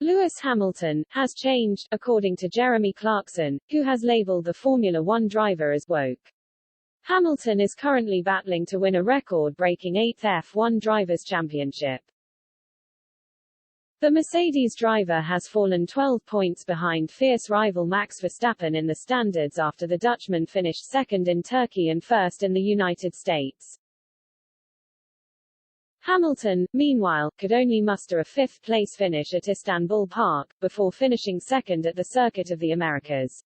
Lewis Hamilton has changed, according to Jeremy Clarkson, who has labeled the Formula One driver as woke. Hamilton is currently battling to win a record-breaking 8th F1 Drivers' Championship. The Mercedes driver has fallen 12 points behind fierce rival Max Verstappen in the standards after the Dutchman finished second in Turkey and first in the United States. Hamilton, meanwhile, could only muster a fifth-place finish at Istanbul Park, before finishing second at the Circuit of the Americas.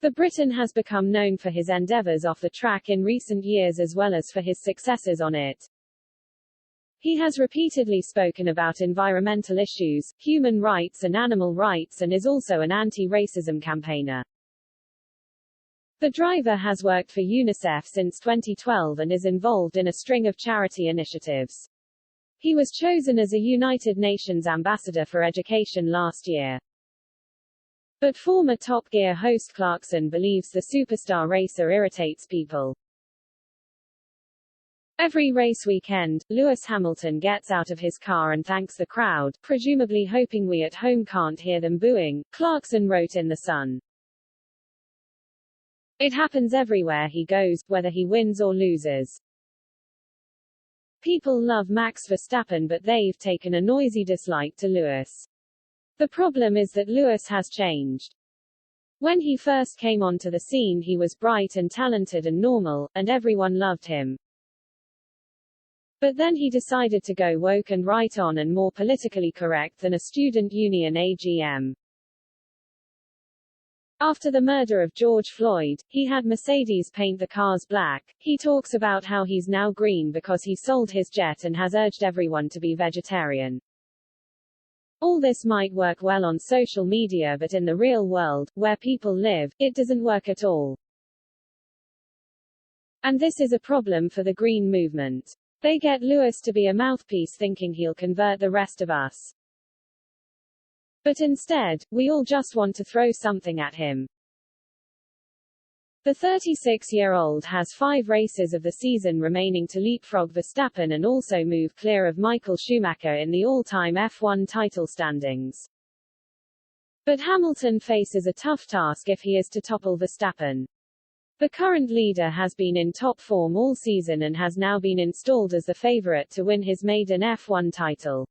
The Briton has become known for his endeavors off the track in recent years as well as for his successes on it. He has repeatedly spoken about environmental issues, human rights and animal rights, and is also an anti-racism campaigner. The driver has worked for UNICEF since 2012 and is involved in a string of charity initiatives. He was chosen as a United Nations Ambassador for Education last year. But former Top Gear host Clarkson believes the superstar racer irritates people. Every race weekend, Lewis Hamilton gets out of his car and thanks the crowd, presumably hoping we at home can't hear them booing, Clarkson wrote in The Sun. It happens everywhere he goes, whether he wins or loses. People love Max Verstappen, but they've taken a noisy dislike to Lewis. The problem is that Lewis has changed. When he first came onto the scene he was bright and talented and normal, and everyone loved him. But then he decided to go woke and right on and more politically correct than a student union AGM. After the murder of George Floyd, he had Mercedes paint the cars black. He talks about how he's now green because he sold his jet and has urged everyone to be vegetarian. All this might work well on social media, but in the real world, where people live, it doesn't work at all. And this is a problem for the Green movement. They get Lewis to be a mouthpiece thinking he'll convert the rest of us. But instead, we all just want to throw something at him. The 36-year-old has 5 races of the season remaining to leapfrog Verstappen and also move clear of Michael Schumacher in the all-time F1 title standings. But Hamilton faces a tough task if he is to topple Verstappen. The current leader has been in top form all season and has now been installed as the favorite to win his maiden F1 title.